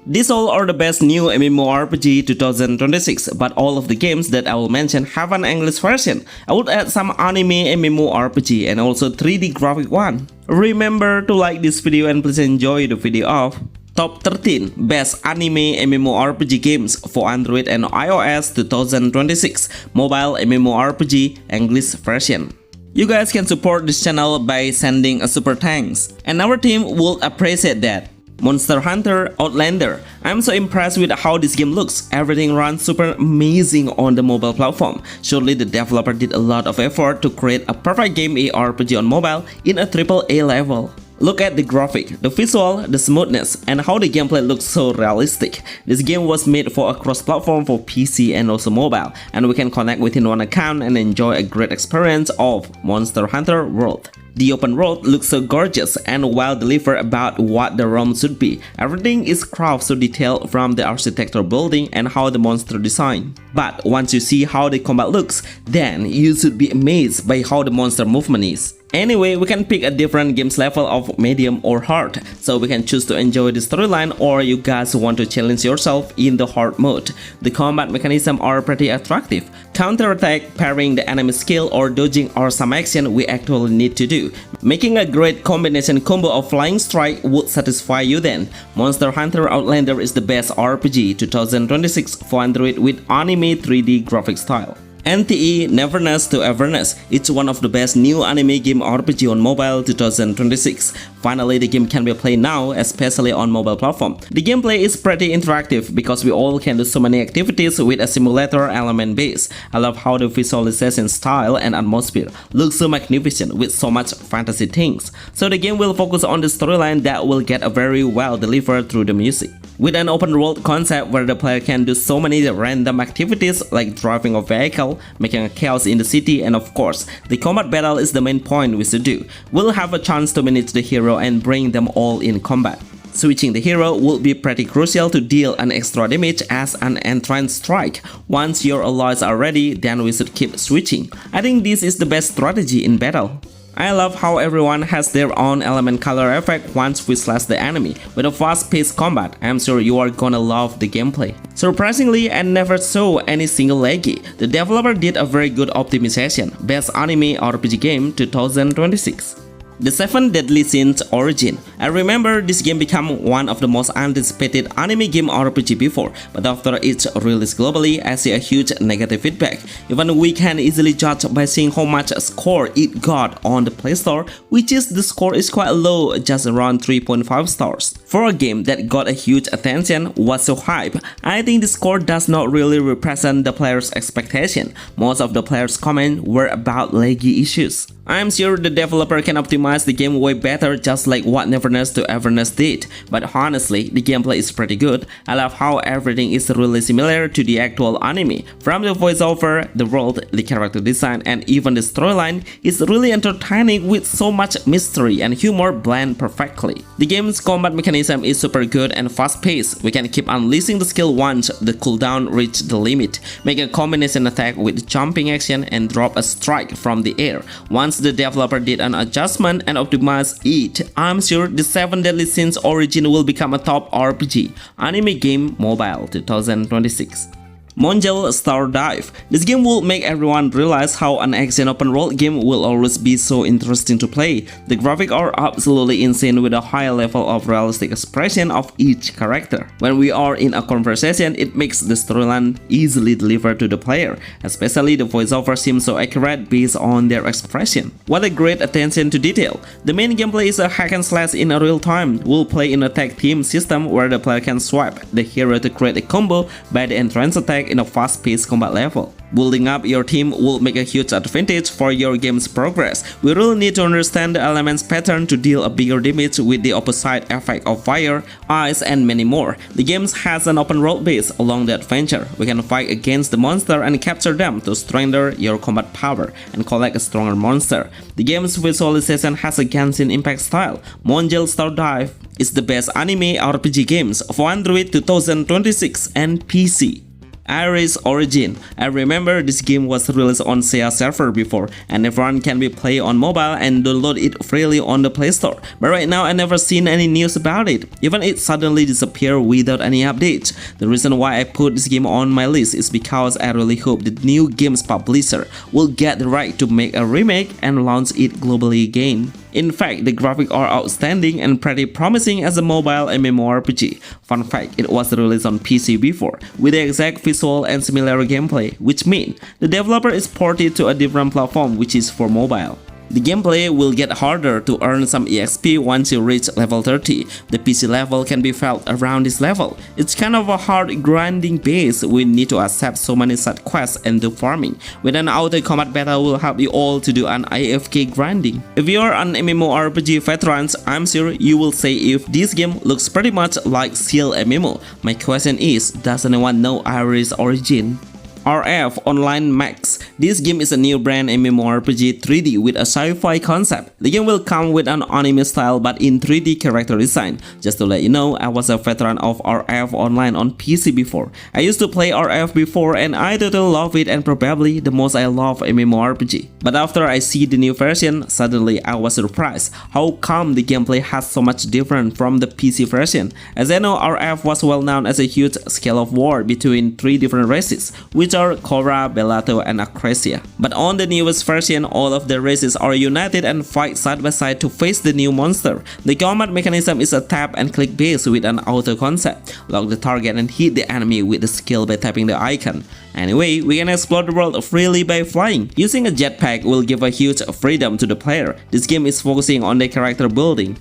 These all are the best new MMORPG 2026, but all of the games that I will mention have an English version. I would add some anime MMORPG and also 3D graphic one. Remember to like this video and please enjoy the video of Top 13 Best Anime MMORPG Games for Android and iOS 2026 Mobile MMORPG English version. You guys can support this channel by sending a super thanks, and our team will appreciate that. Monster Hunter Outlander. I'm so impressed with how this game looks. Everything runs super amazing on the mobile platform. Surely the developer did a lot of effort to create a perfect game RPG on mobile in a AAA level. Look at the graphic, the visual, the smoothness, and how the gameplay looks so realistic. This game was made for a cross-platform for PC and also mobile, and we can connect within one account and enjoy a great experience of Monster Hunter World. The open world looks so gorgeous and well delivered about what the realm should be. Everything is crafted so detailed, from the architecture building and how the monster design. But once you see how the combat looks, then you should be amazed by how the monster movement is. Anyway, we can pick a different games level of medium or hard, so we can choose to enjoy the storyline or you guys want to challenge yourself in the hard mode. The combat mechanisms are pretty attractive. Counter-attack, parrying the enemy skill, or dodging are some action we actually need to do. Making a great combination combo of flying strike would satisfy you then. Monster Hunter Outlander is the best RPG 2026 for Android with anime 3D graphic style. NTE Neverness to Everness. It's one of the best new anime game RPG on mobile 2026. Finally, the game can be played now, especially on mobile platform. The gameplay is pretty interactive because we all can do so many activities with a simulator element base. I love how the visualization style and atmosphere looks so magnificent with so much fantasy things. So the game will focus on the storyline that will get a very well delivered through the music. With an open world concept where the player can do so many random activities like driving a vehicle, making a chaos in the city, and of course, the combat battle is the main point we should do. We'll have a chance to manage the hero and bring them all in combat. Switching the hero will be pretty crucial to deal an extra damage as an entrance strike. Once your allies are ready, then we should keep switching. I think this is the best strategy in battle. I love how everyone has their own element color effect once we slash the enemy. With a fast-paced combat, I'm sure you are gonna love the gameplay. Surprisingly, I never saw any single laggy. The developer did a very good optimization. Best Anime RPG Game 2026. The 7 Deadly Sins Origin. I remember this game became one of the most anticipated anime game RPG before, but after its release globally, I see a huge negative feedback. Even we can easily judge by seeing how much score it got on the Play Store, which is the score is quite low, just around 3.5 stars. For a game that got a huge attention, was so hype, I think the score does not really represent the players' expectation. Most of the players' comments were about laggy issues. I'm sure the developer can optimize the game way better, just like what Neverness to Everness did, but honestly, the gameplay is pretty good. I love how everything is really similar to the actual anime. From the voiceover, the world, the character design, and even the storyline is really entertaining with so much mystery and humor blend perfectly. The game's combat mechanism is super good and fast-paced. We can keep unleashing the skill once the cooldown reaches the limit, make a combination attack with jumping action and drop a strike from the air. Once the developer did an adjustment and optimized it, I'm sure the 7 Deadly Sins Origin will become a top RPG anime game mobile 2026. Monel Star Dive. This game will make everyone realize how an action open world game will always be so interesting to play. The graphics are absolutely insane with a high level of realistic expression of each character. When we are in a conversation, it makes the storyline easily delivered to the player, especially the voiceover seems so accurate based on their expression. What a great attention to detail. The main gameplay is a hack and slash in a real time. We'll play in a tag team system where the player can swap the hero to create a combo by the entrance attack in a fast-paced combat level. Building up your team will make a huge advantage for your game's progress. We really need to understand the elements pattern to deal a bigger damage with the opposite effect of fire, ice, and many more. The game has an open world base along the adventure. We can fight against the monster and capture them to strengthen your combat power and collect a stronger monster. The game's visualization has a Genshin Impact style. Monel Star Dive is the best anime RPG games for Android 2026 and PC. Iris Origin. I remember this game was released on SEA server before, and everyone can be played on mobile and download it freely on the Play Store. But right now I never seen any news about it. Even it suddenly disappeared without any updates. The reason why I put this game on my list is because I really hope the new game's publisher will get the right to make a remake and launch it globally again. In fact, the graphics are outstanding and pretty promising as a mobile MMORPG. Fun fact, it was released on PC before, with the exact visual and similar gameplay, which means the developer is ported to a different platform which is for mobile. The gameplay will get harder to earn some EXP once you reach level 30. The PC level can be felt around this level. It's kind of a hard grinding base. We need to accept so many side quests and do farming. With an auto combat beta will help you all to do an AFK grinding. If you're an MMORPG veteran, I'm sure you will say if this game looks pretty much like Seal MMO. My question is, does anyone know Iris Origin? RF Online Max. This game is a new brand MMORPG 3D with a sci-fi concept. The game will come with an anime style but in 3D character design. Just to let you know, I was a veteran of RF Online on PC before. I used to play RF before and I totally love it and probably the most I love MMORPG. But after I see the new version, suddenly I was surprised how come the gameplay has so much different from the PC version. As I know, RF was well known as a huge scale of war between 3 different races, which are Korra, Bellato, and Acrasia. But on the newest version, all of the races are united and fight side by side to face the new monster. The combat mechanism is a tap and click base with an auto concept. Lock the target and hit the enemy with the skill by tapping the icon. Anyway, we can explore the world freely by flying. Using a jetpack will give a huge freedom to the player. This game is focusing on the character building.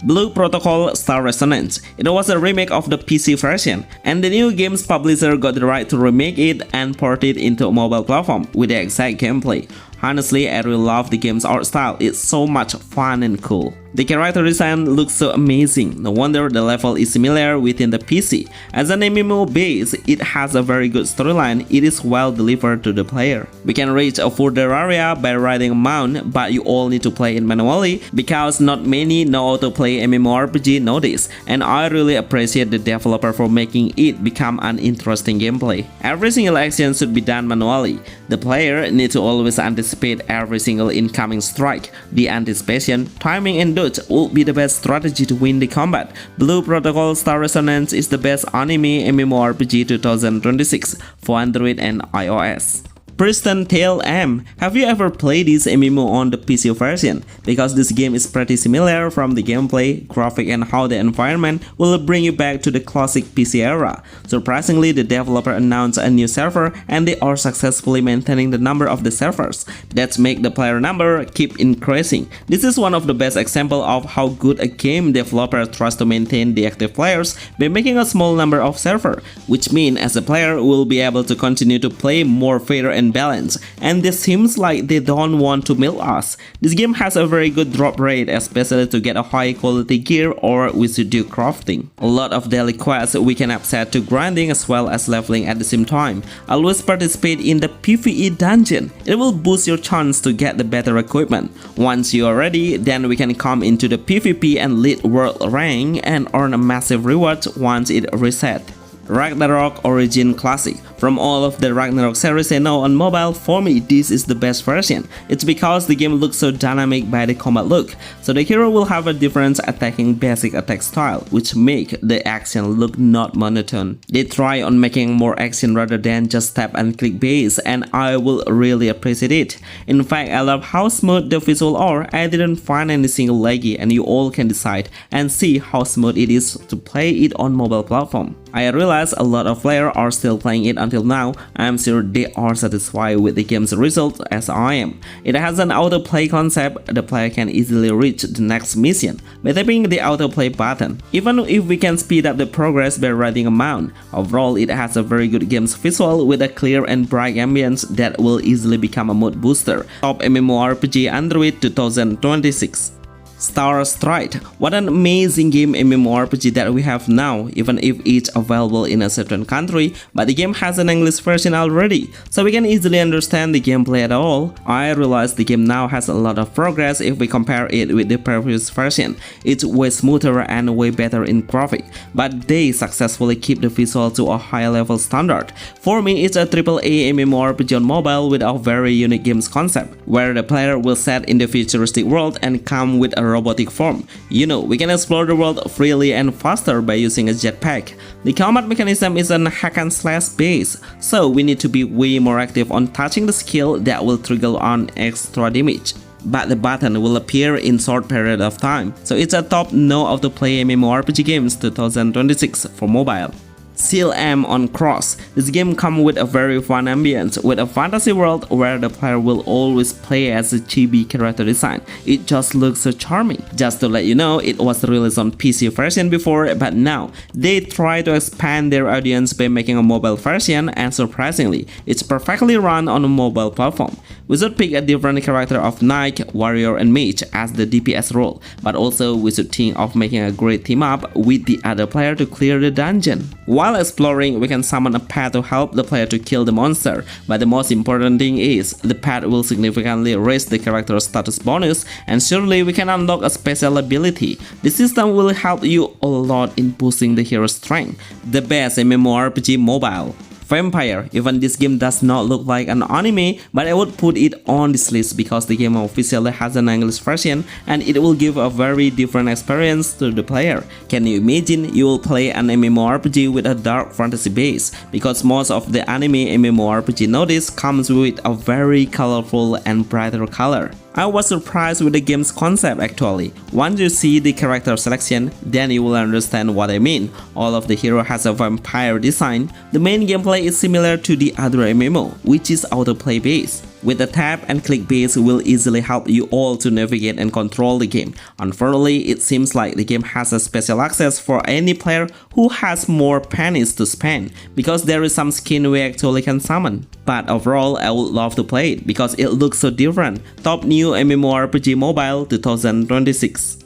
Blue Protocol Star Resonance. It was a remake of the PC version, and the new game's publisher got the right to remake it and port it into a mobile platform with the exact gameplay. Honestly, I really love the game's art style. It's so much fun and cool. The character design looks so amazing. No wonder the level is similar within the PC. As an MMO base, it has a very good storyline. It is well delivered to the player. We can reach a further area by riding a mount, but you all need to play it manually because not many know how to play MMORPG nowadays, and I really appreciate the developer for making it become an interesting gameplay. Every single action should be done manually. The player needs to always anticipate every single incoming strike. The anticipation, timing, and dodge will be the best strategy to win the combat. Blue Protocol Star Resonance is the best anime MMORPG 2026 for Android and iOS. Priston Tale M. Have you ever played this MMO on the PC version? Because this game is pretty similar from the gameplay, graphic, and how the environment will bring you back to the classic PC era. Surprisingly, the developer announced a new server and they are successfully maintaining the number of the servers. That's make the player number keep increasing. This is one of the best examples of how good a game developer tries to maintain the active players by making a small number of servers, which means as a player will be able to continue to play more fair and balance, and this seems like they don't want to milk us. This game has a very good drop rate, especially to get a high quality gear or we should do crafting. A lot of daily quests we can upset to grinding as well as leveling at the same time. Always participate in the PvE dungeon. It will boost your chance to get the better equipment. Once you are ready, then we can come into the PvP and lead world rank and earn a massive reward once it reset. Ragnarok Origin Classic. From all of the Ragnarok series I know on mobile, for me this is the best version. It's because the game looks so dynamic by the combat look. So the hero will have a different attacking basic attack style, which make the action look not monotone. They try on making more action rather than just tap and click base, and I will really appreciate it. In fact, I love how smooth the visual are. I didn't find any single laggy, and you all can decide and see how smooth it is to play it on mobile platform. I realize a lot of players are still playing it until now. I'm sure they are satisfied with the game's result as I am. It has an autoplay concept. The player can easily reach the next mission by tapping the autoplay button, even if we can speed up the progress by riding a mount. Overall, it has a very good game's visual with a clear and bright ambience that will easily become a mood booster. Top MMORPG Android 2026. Star Stride. What an amazing game MMORPG that we have now, even if it's available in a certain country, but the game has an English version already, so we can easily understand the gameplay at all. I realize the game now has a lot of progress if we compare it with the previous version. It's way smoother and way better in graphic, but they successfully keep the visual to a high level standard. For me, it's a AAA MMORPG on mobile with a very unique games concept, where the player will set in the futuristic world and come with a robotic form. You know, we can explore the world freely and faster by using a jetpack. The combat mechanism is a hack and slash base, so we need to be way more active on touching the skill that will trigger on extra damage. But the button will appear in short period of time, so it's a top no of the play MMORPG Games 2026 for mobile. Seal M on Cross. This game comes with a very fun ambience, with a fantasy world where the player will always play as a chibi character design. It just looks so charming. Just to let you know, it was released on PC version before, but now they try to expand their audience by making a mobile version, and surprisingly, it's perfectly run on a mobile platform. We should pick a different character of Knight, Warrior and Mage as the DPS role, but also we should think of making a great team up with the other player to clear the dungeon. While exploring, we can summon a pet to help the player to kill the monster, but the most important thing is, the pet will significantly raise the character's status bonus, and surely we can unlock a special ability. The system will help you a lot in boosting the hero's strength. The best MMORPG mobile. Vampire. Even this game does not look like an anime, but I would put it on this list because the game officially has an English version and it will give a very different experience to the player. Can you imagine you will play an MMORPG with a dark fantasy base, because most of the anime MMORPG nowadays comes with a very colorful and brighter color. I was surprised with the game's concept actually. Once you see the character selection, then you will understand what I mean. All of the hero has a vampire design. The main gameplay is similar to the other MMO, which is autoplay based. With the tap and click base will easily help you all to navigate and control the game. Unfortunately, it seems like the game has a special access for any player who has more pennies to spend, because there is some skin we actually can summon. But overall, I would love to play it because it looks so different. Top new MMORPG mobile 2026.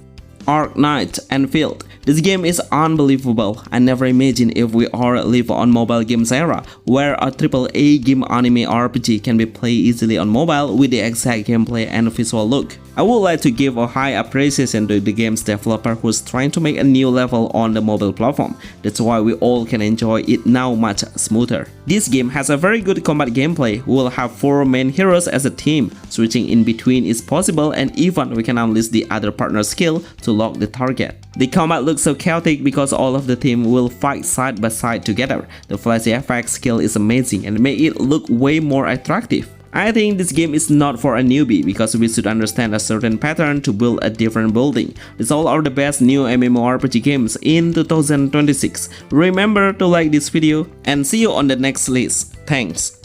Arknights Enfield. This game is unbelievable. I never imagined if we all live on mobile games era, where a AAA game anime RPG can be played easily on mobile with the exact gameplay and visual look. I would like to give a high appreciation to the game's developer who's trying to make a new level on the mobile platform. That's why we all can enjoy it now much smoother. This game has a very good combat gameplay. We will have 4 main heroes as a team. Switching in between is possible, and even we can unleash the other partner's skill to lock the target. The combat looks so chaotic because all of the team will fight side by side together. The flashy effect skill is amazing and make it look way more attractive. I think this game is not for a newbie because we should understand a certain pattern to build a different building. These all are the best new MMORPG games in 2026. Remember to like this video and see you on the next list. Thanks.